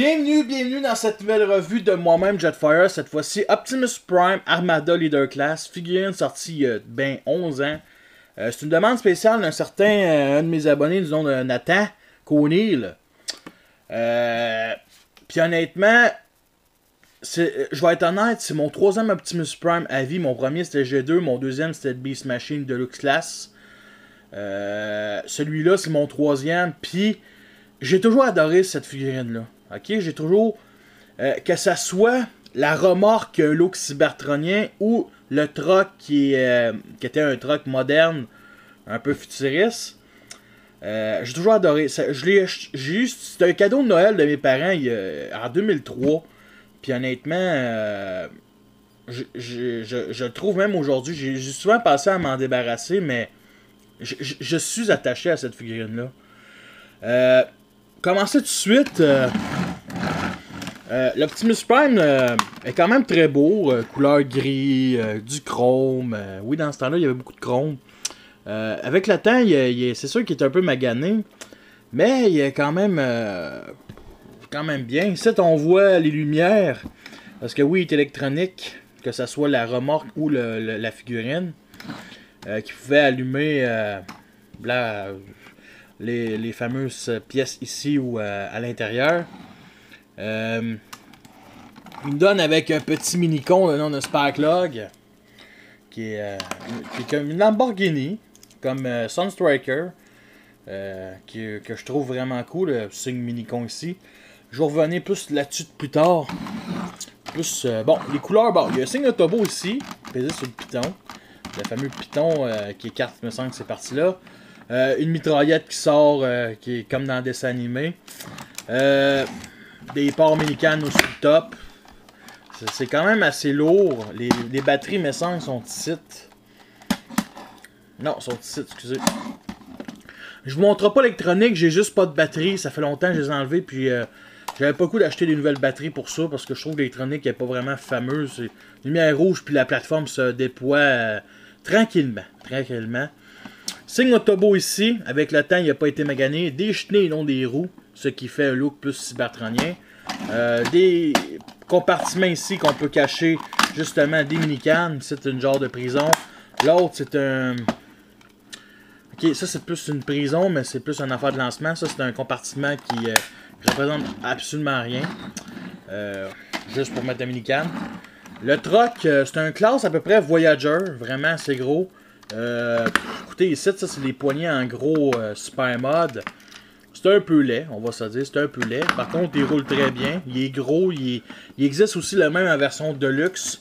Bienvenue dans cette nouvelle revue de moi-même Jetfire. Cette fois-ci, Optimus Prime Armada Leader Class, figurine sortie il y a 11 ans. C'est une demande spéciale d'un certain un de mes abonnés, disons de Nathan O'Neill. Puis honnêtement, je vais être honnête, c'est mon troisième Optimus Prime à vie. Mon premier c'était G2, mon deuxième c'était Beast Machine Deluxe Class. Celui-là c'est mon troisième, puis j'ai toujours adoré cette figurine-là. Ok, j'ai toujours... que ça soit la remorque qui a un look cybertronien ou le truck qui était un truck moderne, un peu futuriste. J'ai toujours adoré. C'était un cadeau de Noël de mes parents en 2003. Puis honnêtement, je le trouve même aujourd'hui. J'ai souvent pensé à m'en débarrasser, mais je suis attaché à cette figurine-là. Commencer tout de suite. L'Optimus Prime est quand même très beau. Couleur gris, du chrome. Oui, dans ce temps-là, il y avait beaucoup de chrome. Avec le temps, c'est sûr qu'il est un peu magané. Mais il est quand même bien. Ici, on voit les lumières. Parce que oui, il est électronique. Que ce soit la remorque ou la figurine. Qui pouvait allumer les fameuses pièces ici ou à l'intérieur. Il me donne avec un petit mini-con le nom de Sparklog, qui est comme une Lamborghini, comme Sunstriker, que je trouve vraiment cool, le signe mini-con ici. Je vais revenir plus là-dessus plus tard. Bon, les couleurs, bon, il y a un signe de turbo ici, pesé sur le piton. Le fameux piton qui écarte, me semble, ces parties-là. Une mitraillette qui sort, qui est comme dans le dessin animé. Des ports Minican au top. C'est quand même assez lourd. Les batteries, me semble, sont ici. Non, sont ici, excusez. Je vous montre pas l'électronique, j'ai juste pas de batterie. Ça fait longtemps que je les ai enlevés, puis j'avais pas le coup d'acheter des nouvelles batteries pour ça, parce que je trouve que l'électronique n'est pas vraiment fameuse. C'est lumière rouge, puis la plateforme se déploie tranquillement. Signe Autobo ici, avec le temps, il n'a pas été magané. Des chenilles non des roues, ce qui fait un look plus cybertronien. Des compartiments ici qu'on peut cacher justement des minicanes. C'est une genre de prison. L'autre, c'est un... Ok, ça c'est plus une prison, mais c'est plus une affaire de lancement. Ça, c'est un compartiment qui représente absolument rien. Juste pour mettre la minicane. Le truck, c'est un classe à peu près Voyager. Vraiment assez gros. Écoutez, ici, ça c'est les poignées en gros super mode. C'est un peu laid, on va se dire, c'est un peu laid. Par contre, il roule très bien. Il est gros, il existe aussi le même en version Deluxe,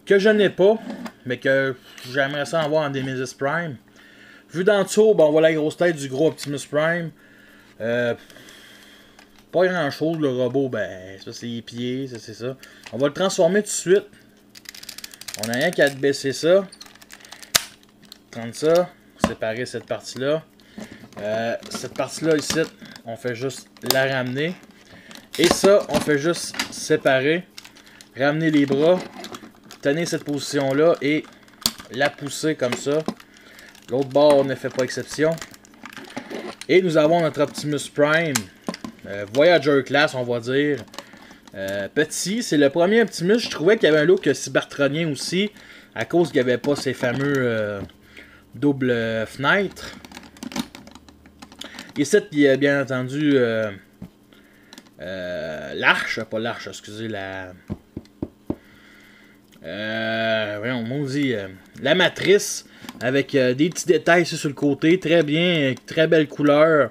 que je n'ai pas, mais que j'aimerais ça avoir en Nemesis Prime. Vu d'en dessous, bon, on voit la grosse tête du gros Optimus Prime. Pas grand chose, le robot, ben, ça c'est les pieds, ça c'est ça. On va le transformer tout de suite. On n'a rien qu'à baisser ça. Prendre ça, séparer cette partie-là. Cette partie-là ici, on fait juste la ramener. Et ça, on fait juste séparer. Ramener les bras. Tenir cette position-là et la pousser comme ça. L'autre bord ne fait pas exception. Et nous avons notre Optimus Prime. Voyager Class, on va dire. Petit, c'est le premier Optimus. Je trouvais qu'il y avait un look cybertronien aussi. À cause qu'il n'y avait pas ces fameux double fenêtres. Ici, il y a bien entendu l'arche, pas l'arche, excusez, voyons, maudit, la matrice, avec des petits détails ici sur le côté, très bien, très belle couleur.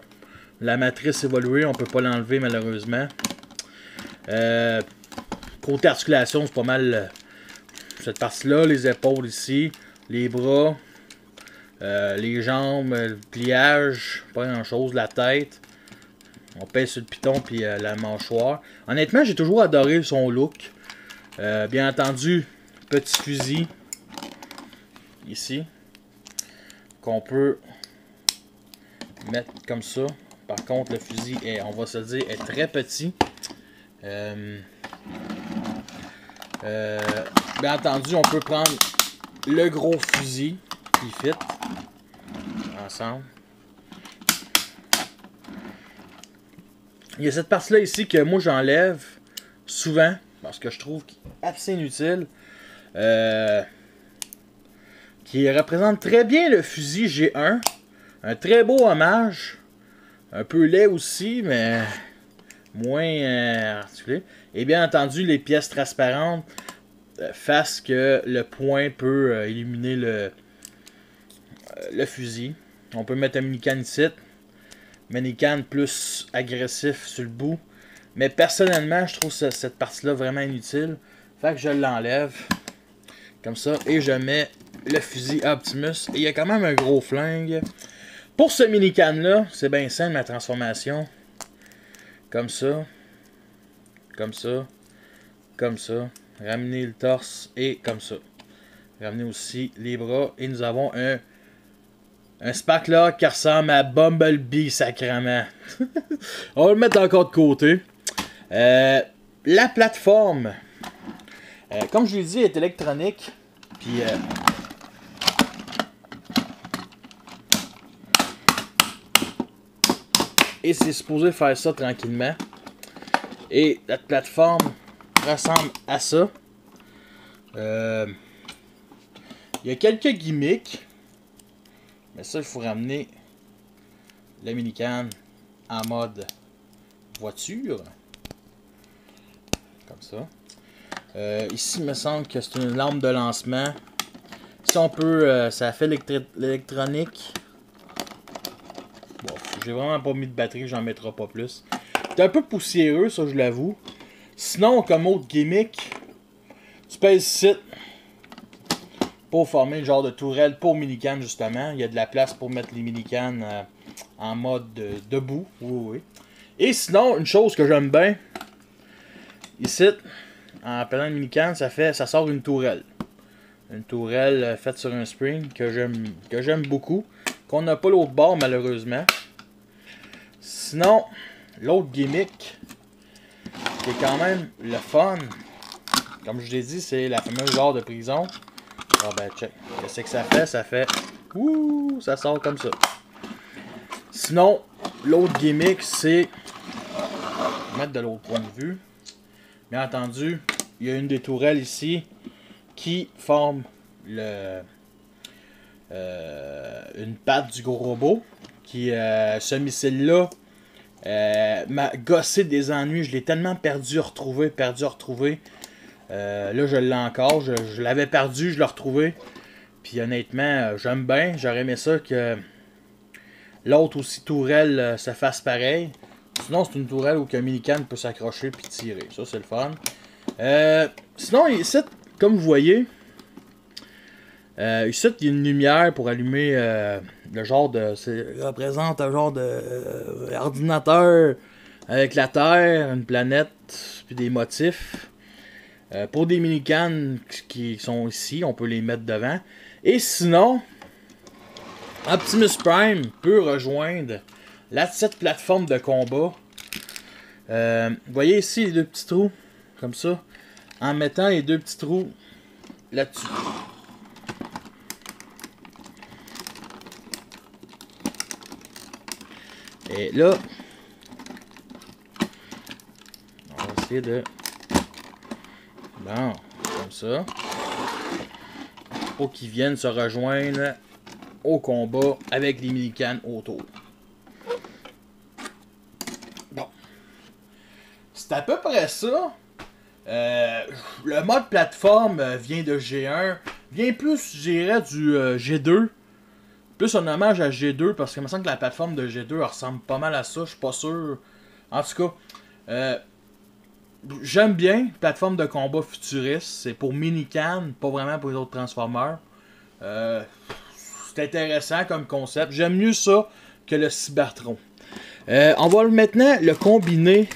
La matrice évoluée, on peut pas l'enlever malheureusement. Côté articulation, c'est pas mal cette partie-là, les épaules ici, les bras. Les jambes, le pliage, pas grand chose, la tête. On pèse sur le piton puis la mâchoire. Honnêtement, j'ai toujours adoré son look. Bien entendu, petit fusil ici qu'on peut mettre comme ça. Par contre, le fusil est, on va se dire, est très petit. Bien entendu, on peut prendre le gros fusil qui fit ensemble. Il y a cette partie-là ici que moi j'enlève souvent parce que je trouve assez inutile. Qui représente très bien le fusil G1. Un très beau hommage. Un peu laid aussi, mais moins articulé. Et bien entendu, les pièces transparentes fassent que le point peut illuminer le fusil. On peut mettre un minican ici. Minican plus agressif sur le bout. Mais personnellement, je trouve cette partie-là vraiment inutile. Fait que je l'enlève. Comme ça. Et je mets le fusil Optimus. Et il y a quand même un gros flingue. Pour ce minican-là, c'est bien simple la transformation. Comme ça. Comme ça. Comme ça. Ramener le torse et comme ça. Ramener aussi les bras. Et nous avons un Spackler qui ressemble à Bumblebee sacrément. On va le mettre encore de côté. La plateforme, comme je l'ai dit, est électronique. Puis et c'est supposé faire ça tranquillement. Et la plateforme ressemble à ça. Il y a quelques gimmicks. Mais ça, il faut ramener le minican en mode voiture. Comme ça. Ici, il me semble que c'est une lampe de lancement. Si on peut, ça fait l'électronique. Bon, j'ai vraiment pas mis de batterie, j'en mettrai pas plus. C'est un peu poussiéreux, ça, je l'avoue. Sinon, comme autre gimmick, tu pèses ici pour former le genre de tourelle pour minican, justement. Il y a de la place pour mettre les minicans en mode debout. Oui, oui. Et sinon, une chose que j'aime bien, ici, en prenant le minican, ça sort une tourelle. Une tourelle faite sur un spring que j'aime beaucoup. Qu'on n'a pas l'autre bord, malheureusement. Sinon, l'autre gimmick, qui est quand même le fun, comme je l'ai dit, c'est la fameuse genre de prison. Ah ben, check. Qu'est-ce que ça fait? Ça fait... Ouh, ça sort comme ça. Sinon, l'autre gimmick, c'est... Mettre de l'autre point de vue. Bien entendu, il y a une des tourelles ici qui forme une patte du gros robot. Ce missile-là m'a gossé des ennuis. Je l'ai tellement perdu à retrouver. Là, je l'ai encore. Je l'avais perdu, je l'ai retrouvé. Puis honnêtement, j'aime bien. J'aurais aimé ça que l'autre aussi tourelle se fasse pareil. Sinon, c'est une tourelle où un minican peut s'accrocher puis tirer. Ça, c'est le fun. Sinon, ici, comme vous voyez, ici, il y a une lumière pour allumer le genre de... Ça représente un genre de ordinateur avec la Terre, une planète, puis des motifs. Pour des minicans qui sont ici, on peut les mettre devant. Et sinon, Optimus Prime peut rejoindre cette plateforme de combat. Vous voyez ici les deux petits trous, comme ça, en mettant les deux petits trous là-dessus. Et là, on va essayer de... Bon, comme ça. Pour qu'ils viennent se rejoindre au combat avec les minicans autour. Bon. C'est à peu près ça. Le mode plateforme vient de G1. Vient plus, je dirais, du G2. Plus un hommage à G2 parce qu'il me semble que la plateforme de G2 ressemble pas mal à ça. Je suis pas sûr. En tout cas, j'aime bien plateforme de combat futuriste. C'est pour minican, pas vraiment pour les autres Transformers. C'est intéressant comme concept. J'aime mieux ça que le Cybertron. On va maintenant le combiner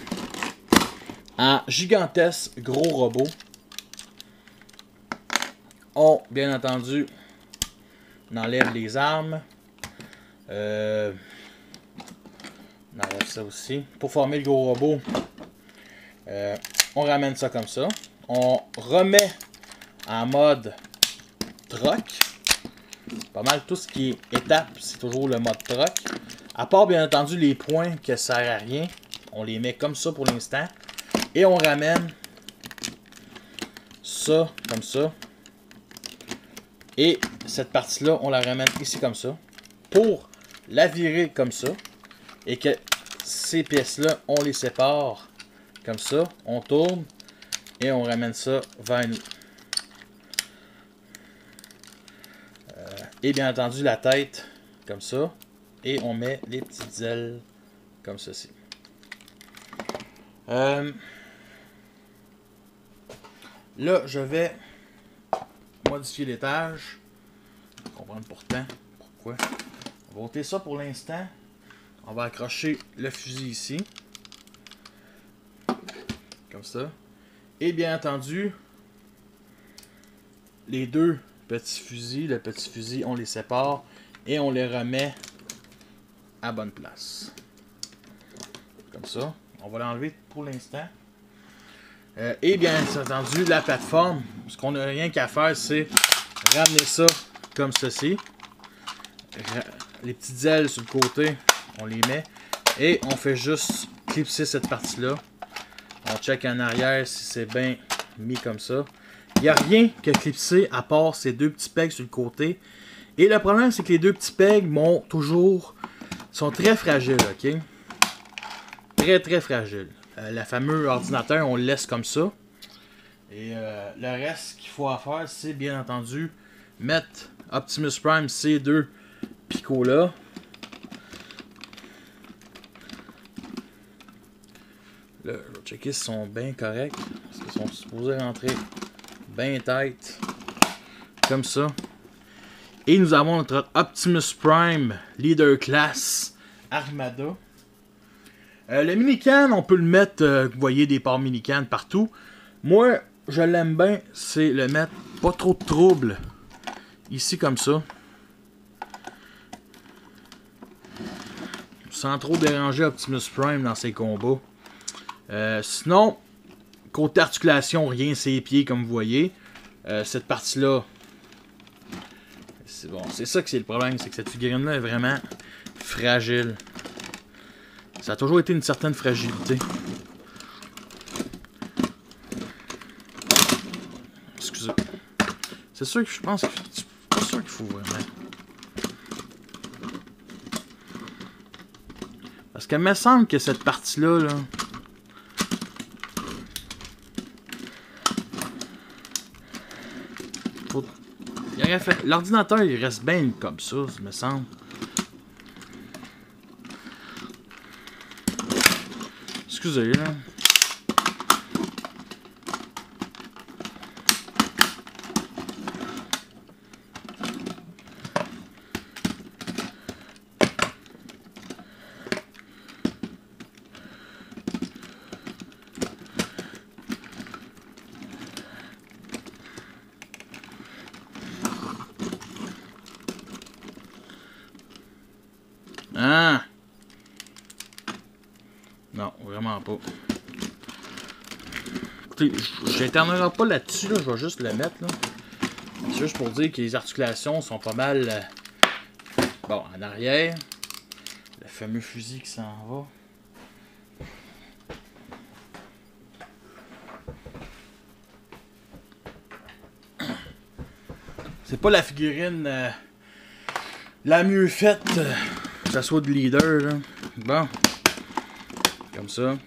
en gigantesque gros robot. Bien entendu, on enlève les armes. On enlève ça aussi. Pour former le gros robot, on ramène ça comme ça. On remet en mode truck. Pas mal tout ce qui est étape, c'est toujours le mode truck. À part bien entendu les points que ça sert à rien. On les met comme ça pour l'instant. Et on ramène ça comme ça. Et cette partie-là, on la ramène ici comme ça. Pour la virer comme ça. Et que ces pièces-là, on les sépare comme ça. On tourne. Et on ramène ça vers nous. Et bien entendu, la tête comme ça. Et on met les petites ailes comme ceci. Là, je vais modifier l'étage. Comprendre pourtant pourquoi. On va ôter ça pour l'instant. On va accrocher le fusil ici. Comme ça. Et bien entendu, les deux petits fusils, le petit fusil, on les sépare et on les remet à bonne place. Comme ça. On va l'enlever pour l'instant. Et bien entendu, la plateforme, ce qu'on n'a rien qu'à faire, c'est ramener ça comme ceci. Les petites ailes sur le côté, on les met. Et on fait juste clipser cette partie-là. On check en arrière si c'est bien mis comme ça. Il n'y a rien que clipser à part ces deux petits pegs sur le côté. Et le problème, c'est que les deux petits pegs sont très fragiles, ok? Très très fragile. Le fameux ordinateur, on le laisse comme ça. Et le reste qu'il faut faire, c'est bien entendu mettre Optimus Prime ces deux picots là. Là, je vais checker s'ils sont bien corrects. Parce qu'ils sont supposés rentrer bien tête. Comme ça. Et nous avons notre Optimus Prime Leader Class Armada. Le mini-can, on peut le mettre, vous voyez des ports mini-can partout. Moi, je l'aime bien, c'est le mettre pas trop de trouble. Ici, comme ça. Sans trop déranger Optimus Prime dans ses combats. Sinon, côté articulation, rien ses pieds, comme vous voyez. Cette partie-là, c'est bon, c'est ça que c'est le problème, c'est que cette figurine-là est vraiment fragile. Ça a toujours été une certaine fragilité. Excusez. C'est sûr que je pense que c'est pas sûr qu'il faut vraiment. Parce qu'il me semble que cette partie-là, là, l'ordinateur il reste bien comme ça, me semble. Excusez, là. Ah! Non, vraiment pas. Écoutez, j'internerai pas là-dessus, là, je vais juste le mettre. C'est juste pour dire que les articulations sont pas mal... Bon, en arrière. Le fameux fusil qui s'en va. C'est pas la figurine la mieux faite, que ça soit de leader. Là. Bon. Comme ça.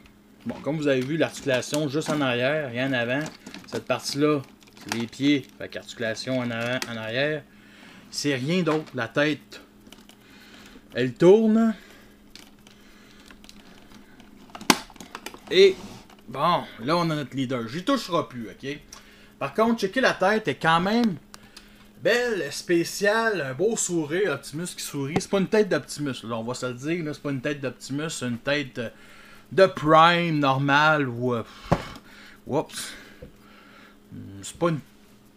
Bon, comme vous avez vu, l'articulation juste en arrière, rien en avant. Cette partie-là, c'est les pieds. Fait qu'articulation en avant, en arrière. C'est rien d'autre. La tête, elle tourne. Et, bon, là, on a notre leader. J'y toucherai plus, ok? Par contre, checker la tête est quand même belle, spéciale, un beau sourire, Optimus qui sourit. C'est pas une tête d'Optimus, là, on va se le dire. C'est pas une tête d'Optimus, c'est une tête de Prime normale ou... Oups. C'est pas une...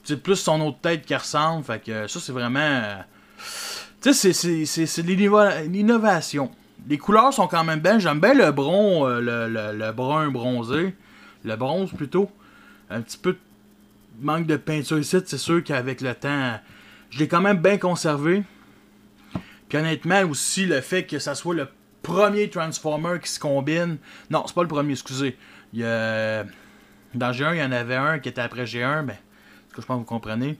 C'est plus son autre tête qui ressemble. Fait que ça, c'est vraiment... Tu sais, c'est de l'innovation. Les couleurs sont quand même belles. J'aime bien le le brun bronzé. Le bronze, plutôt. Un petit peu de manque de peinture ici. C'est sûr qu'avec le temps, je l'ai quand même bien conservé. Puis honnêtement, aussi, le fait que ça soit le premier Transformer qui se combine. Non, c'est pas le premier, excusez. Il y a... Dans G1, il y en avait un qui était après G1, ben, je pense que vous comprenez.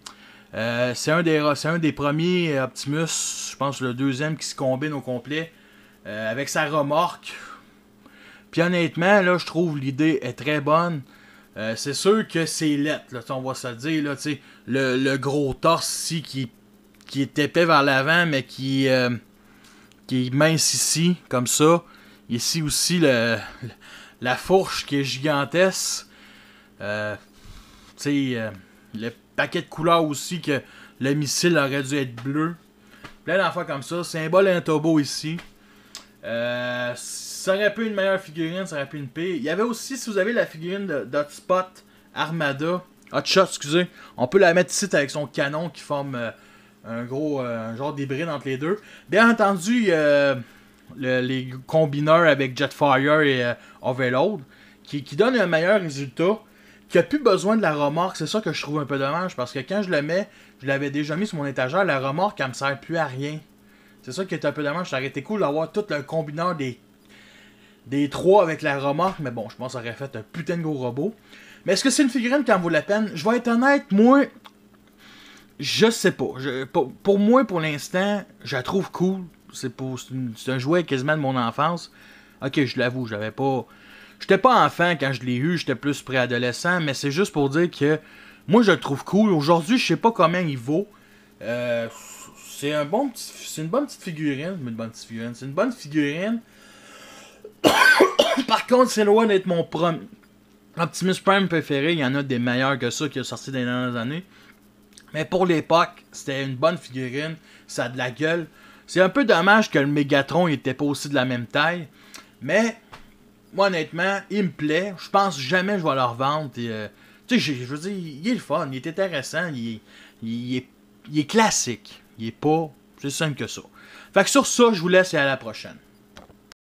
C'est un des premiers Optimus, je pense le deuxième qui se combine au complet, avec sa remorque. Puis honnêtement, là, je trouve l'idée est très bonne. C'est sûr que c'est lettre, là, on va se le dire, là, le gros torse ici qui est épais vers l'avant, mais qui est mince ici, comme ça. Ici aussi, la fourche qui est gigantesque. Le paquet de couleurs aussi, que le missile aurait dû être bleu. Plein d'affaires comme ça. Symbole un turbo ici. Ça aurait pu une meilleure figurine, ça aurait pu une pire. Il y avait aussi, si vous avez la figurine d'Hotspot Armada, Hotshot, excusez, on peut la mettre ici avec son canon qui forme un genre d'hybride entre les deux. Bien entendu, les combineurs avec Jetfire et Overload qui donnent un meilleur résultat, qui a plus besoin de la remorque. C'est ça que je trouve un peu dommage, parce que quand je le mets, je l'avais déjà mis sur mon étagère, la remorque, elle me sert plus à rien. C'est ça qui est un peu dommage. Ça aurait été cool d'avoir tout le combineur des trois avec la remorque, mais bon, je pense que ça aurait fait un putain de gros robot. Mais est-ce que c'est une figurine qui en vaut la peine? Je vais être honnête, moi, je sais pas. Pour moi, pour l'instant, je la trouve cool. C'est un jouet quasiment de mon enfance. Ok, je l'avoue, j'étais pas enfant quand je l'ai eu, j'étais plus préadolescent, mais c'est juste pour dire que moi, je le trouve cool. Aujourd'hui, je sais pas combien il vaut. C'est une bonne petite figurine. C'est une bonne figurine. Par contre, c'est loin d'être mon Optimus Prime préféré. Il y en a des meilleurs que ça qui ont sorti dans les dernières années. Mais pour l'époque, c'était une bonne figurine. Ça a de la gueule. C'est un peu dommage que le Megatron n'était pas aussi de la même taille. Mais, moi, honnêtement, il me plaît. Je pense jamais que je vais le revendre. Tu sais, je veux dire, il est le fun. Il est intéressant. Il est classique. Il est pas... C'est simple que ça. Fait que sur ça, je vous laisse et à la prochaine.